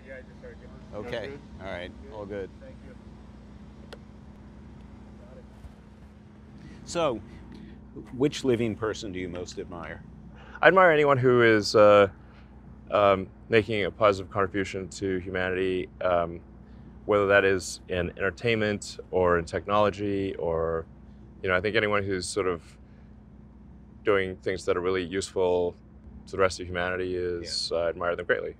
Yeah, I just heard you. Okay, all right, all good. Thank you. So, which living person do you most admire? I admire anyone who is making a positive contribution to humanity, whether that is in entertainment or in technology, or, I think anyone who's sort of doing things that are really useful to the rest of humanity is, I admire them greatly.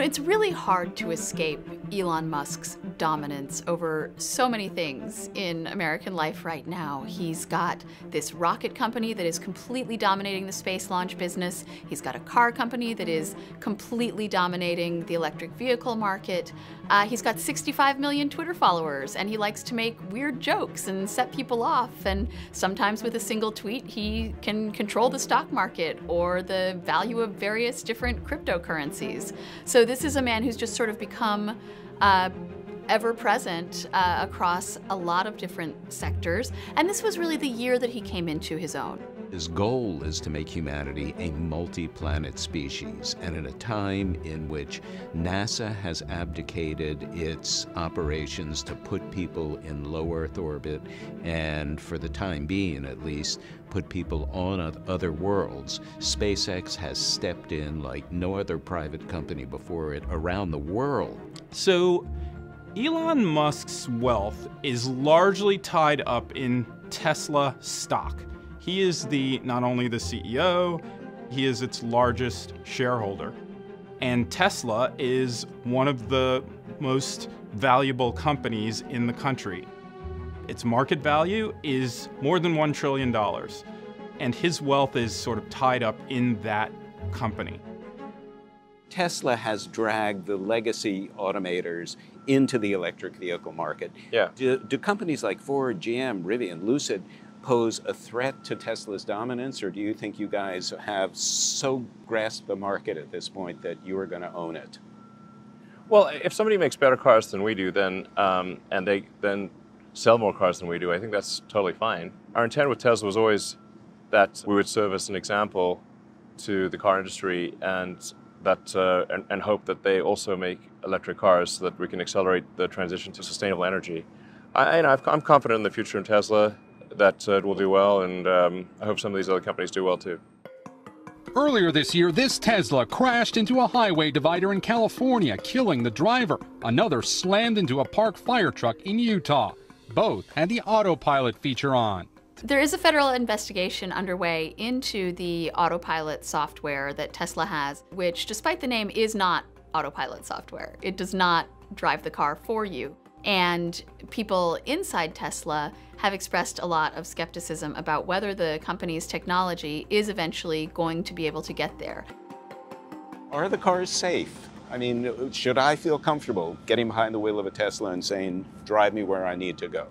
It's really hard to escape Elon Musk's dominance over so many things in American life right now. He's got this rocket company that is completely dominating the space launch business. He's got a car company that is completely dominating the electric vehicle market. He's got 65 million Twitter followers, and he likes to make weird jokes and set people off. And sometimes with a single tweet, he can control the stock market or the value of various different cryptocurrencies. So this is a man who's just sort of become ever-present across a lot of different sectors. And this was really the year that he came into his own. His goal is to make humanity a multi-planet species, and at a time in which NASA has abdicated its operations to put people in low Earth orbit, and for the time being at least, put people on other worlds, SpaceX has stepped in like no other private company before it around the world. So Elon Musk's wealth is largely tied up in Tesla stock. He is not only the CEO, he is its largest shareholder. And Tesla is one of the most valuable companies in the country. Its market value is more than $1 trillion. And his wealth is sort of tied up in that company. Tesla has dragged the legacy automakers into the electric vehicle market. Yeah. Do companies like Ford, GM, Rivian, Lucid pose a threat to Tesla's dominance, or do you think you guys have so grasped the market at this point that you are going to own it? Well, if somebody makes better cars than we do, then and they then sell more cars than we do, I think that's totally fine. Our intent with Tesla was always that we would serve as an example to the car industry, and that and hope that they also make electric cars so that we can accelerate the transition to sustainable energy. I'm confident in the future in Tesla, that it will do well, and I hope some of these other companies do well too. Earlier this year, this Tesla crashed into a highway divider in California, killing the driver. Another slammed into a parked fire truck in Utah. Both had the autopilot feature on. There is a federal investigation underway into the autopilot software that Tesla has, which, despite the name, is not autopilot software. It does not drive the car for you. And people inside Tesla have expressed a lot of skepticism about whether the company's technology is eventually going to be able to get there. Are the cars safe? I mean, should I feel comfortable getting behind the wheel of a Tesla and saying, drive me where I need to go?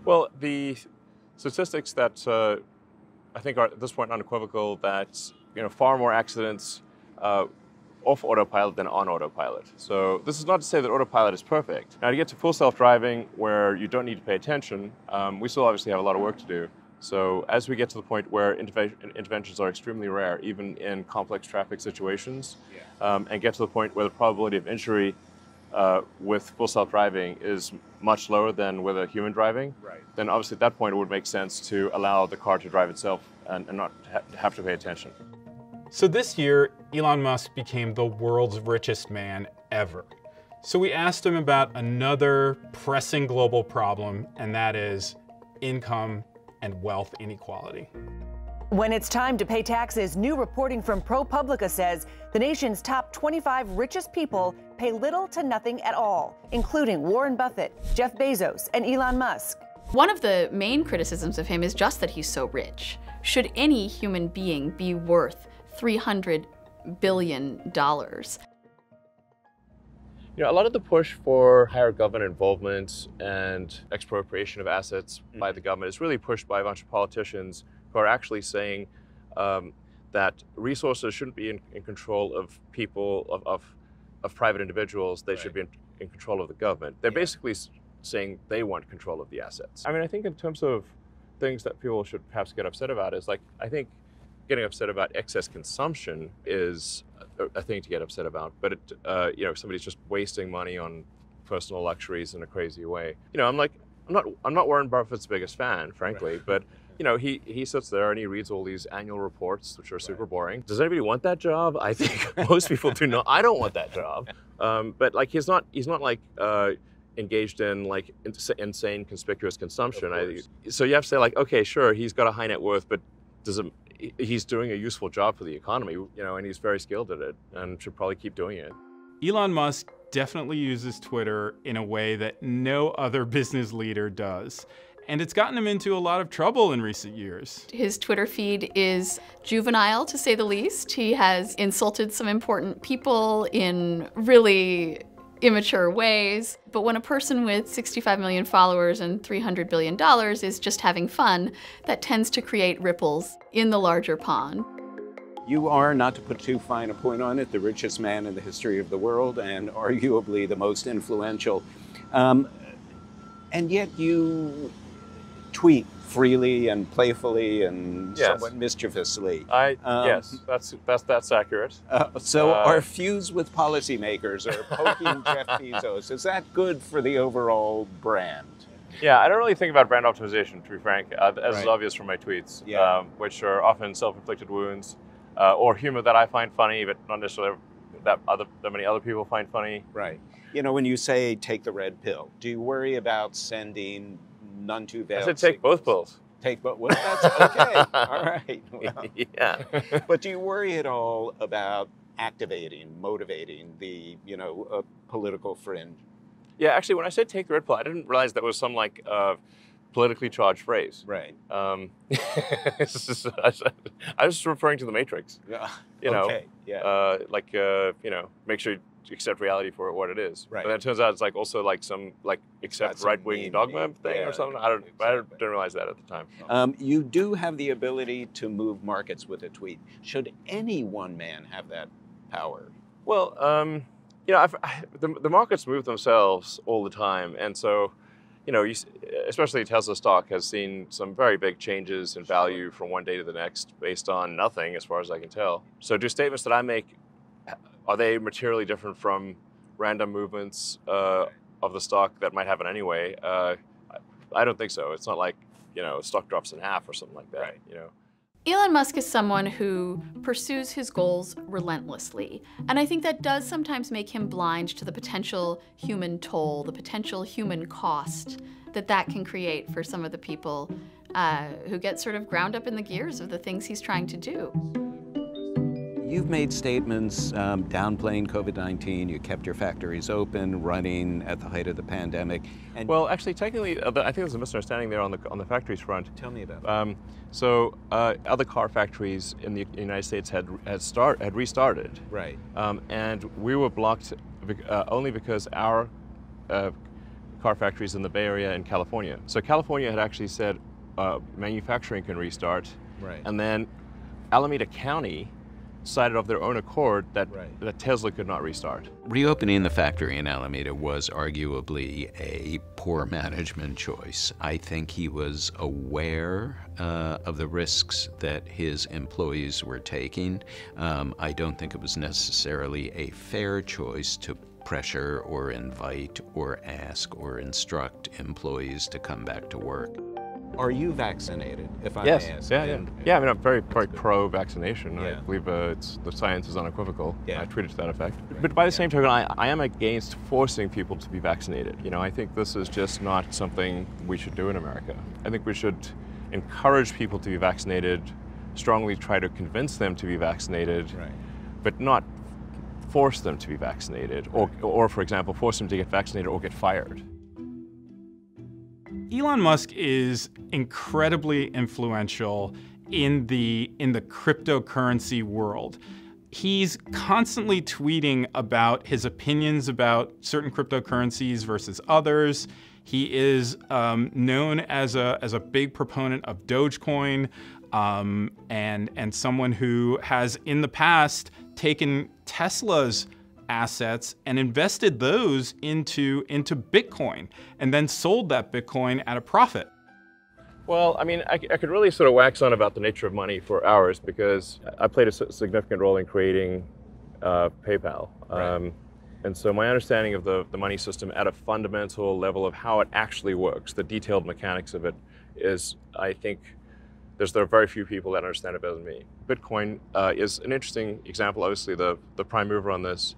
Well, the statistics that I think are at this point unequivocal, that far more accidents off autopilot than on autopilot. So this is not to say that autopilot is perfect. Now, to get to full self-driving where you don't need to pay attention, we still obviously have a lot of work to do. So as we get to the point where interventions are extremely rare, even in complex traffic situations, and get to the point where the probability of injury with full self-driving is much lower than with a human driving, then obviously at that point it would make sense to allow the car to drive itself and not have to pay attention. So this year, Elon Musk became the world's richest man ever. So we asked him about another pressing global problem, and that is income and wealth inequality. When it's time to pay taxes, new reporting from ProPublica says the nation's top 25 richest people pay little to nothing at all, including Warren Buffett, Jeff Bezos, and Elon Musk. One of the main criticisms of him is just that he's so rich. Should any human being be worth $300 billion? A lot of the push for higher government involvement and expropriation of assets by the government is really pushed by a bunch of politicians who are actually saying that resources shouldn't be in control of people, of private individuals. They should be in control of the government. They're basically saying they want control of the assets. I mean, I think in terms of things that people should perhaps get upset about is, like, I think getting upset about excess consumption is a thing to get upset about. But it, you know, somebody's just wasting money on personal luxuries in a crazy way. You know, I'm not Warren Buffett's biggest fan, frankly, but you know, he sits there and he reads all these annual reports, which are super boring. Does anybody want that job? I think most people do not. I don't want that job. But like, he's not like engaged in like insane conspicuous consumption. So you have to say, like, okay, sure, he's got a high net worth, but he's doing a useful job for the economy, you know, and he's very skilled at it and should probably keep doing it. Elon Musk definitely uses Twitter in a way that no other business leader does. And it's gotten him into a lot of trouble in recent years. His Twitter feed is juvenile, to say the least. He has insulted some important people in really immature ways. But when a person with 65 million followers and $300 billion is just having fun, that tends to create ripples in the larger pond. You are, not to put too fine a point on it, the richest man in the history of the world and arguably the most influential. And yet you tweet freely and playfully and somewhat mischievously. Yes, that's accurate. So our feuds with policymakers are poking Jeff Bezos. Is that good for the overall brand? Yeah, I don't really think about brand optimization, to be frank, as is obvious from my tweets, which are often self-inflicted wounds or humor that I find funny, but not necessarily that many other people find funny. Right. You know, when you say take the red pill, do you worry about sending none too veiled? I said take both pills. Take both. Well, that's okay. All right. Well, yeah. But do you worry at all about activating, motivating the, you know, political fringe? Yeah, actually, when I said take the red pill, I didn't realize that was some like politically charged phrase. Right. I was referring to the Matrix. Yeah. You know, okay. Yeah. You know, make sure you accept reality for what it is. Right. But then it turns out it's like also like some like accept right-wing dogma thing or something. I didn't realize that at the time. You do have the ability to move markets with a tweet. Should any one man have that power? Well, you know, the markets move themselves all the time, and so, you know, especially Tesla stock has seen some very big changes in value from one day to the next based on nothing, as far as I can tell. So do statements that I make, are they materially different from random movements of the stock that might happen anyway? I don't think so. It's not like, you know, stock drops in half or something like that, you know. Elon Musk is someone who pursues his goals relentlessly. And I think that does sometimes make him blind to the potential human toll, the potential human cost that can create for some of the people who get sort of ground up in the gears of the things he's trying to do. You've made statements downplaying COVID-19. You kept your factories open, running at the height of the pandemic. And well, actually, technically, I think there's a misunderstanding there on the factories front. Tell me about it. So other car factories in the United States had restarted. Right. And we were blocked only because our car factories in the Bay Area and California. So California had actually said manufacturing can restart. Right. And then Alameda County decided of their own accord that Tesla could not restart. Reopening the factory in Alameda was arguably a poor management choice. I think he was aware of the risks that his employees were taking. I don't think it was necessarily a fair choice to pressure or invite or ask or instruct employees to come back to work. Are you vaccinated, if I yes. may ask? Yeah, I mean, I'm very pro-vaccination. Yeah. I believe the science is unequivocal. Yeah. I tweeted to that effect. But by the same token, I am against forcing people to be vaccinated. You know, I think this is just not something we should do in America. I think we should encourage people to be vaccinated, strongly try to convince them to be vaccinated, but not force them to be vaccinated, or for example, force them to get vaccinated or get fired. Elon Musk is incredibly influential in the cryptocurrency world. He's constantly tweeting about his opinions about certain cryptocurrencies versus others. He is known as a big proponent of Dogecoin. and someone who has in the past taken Tesla's assets and invested those into Bitcoin and then sold that Bitcoin at a profit. Well, I mean, I could really sort of wax on about the nature of money for hours because I played a significant role in creating PayPal. Right. And so my understanding of the money system at a fundamental level of how it actually works, the detailed mechanics of it, is, I think, there are very few people that understand it better than me. Bitcoin is an interesting example, obviously the prime mover on this,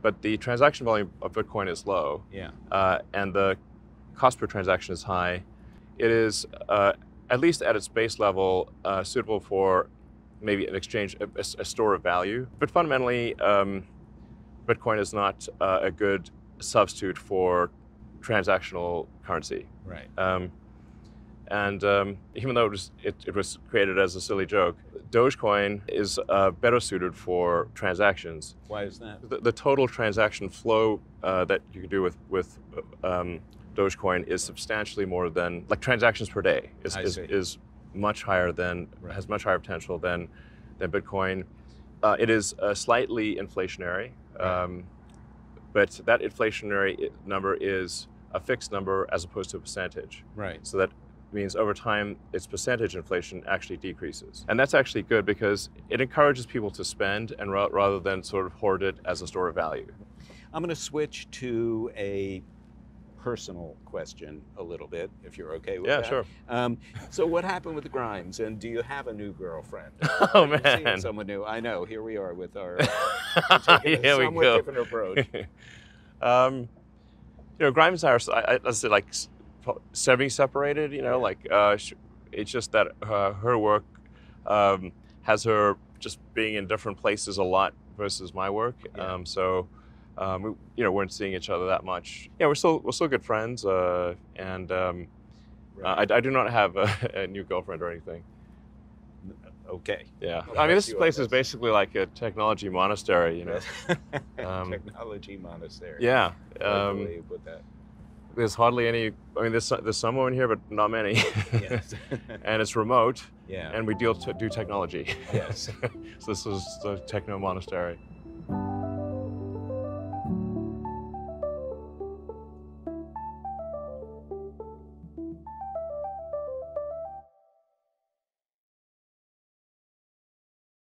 but the transaction volume of Bitcoin is low, and the cost per transaction is high. It is, at least at its base level, suitable for maybe an exchange, a store of value. But fundamentally, Bitcoin is not a good substitute for transactional currency. Right. And even though it was created as a silly joke, Dogecoin is better suited for transactions. Why is that? The total transaction flow that you can do with Dogecoin is substantially more than, like, transactions per day is much higher than, has much higher potential than Bitcoin. It is slightly inflationary, but that inflationary number is a fixed number as opposed to a percentage. Right. So that means over time, its percentage inflation actually decreases. And that's actually good because it encourages people to spend and rather than sort of hoard it as a store of value. I'm going to switch to a personal question a little bit, if you're okay with that. Yeah, sure. So what happened with Grimes, and do you have a new girlfriend? Oh, man. Someone new. I know, here we are with our here we somewhat go. different approach. You know, Grimes and I are, let's say, like, semi-separated, you know, like, it's just that her work has her just being in different places a lot versus my work. We, you know, weren't seeing each other that much. Yeah, we're still good friends, and I do not have a new girlfriend or anything. Okay. Yeah. I mean, this place is basically like a technology monastery, you know. Technology monastery. Yeah. The way you put that. There's hardly any. I mean, there's someone here, but not many. Yes. And it's remote. Yeah. And we do technology. Yes. So this is the techno monastery.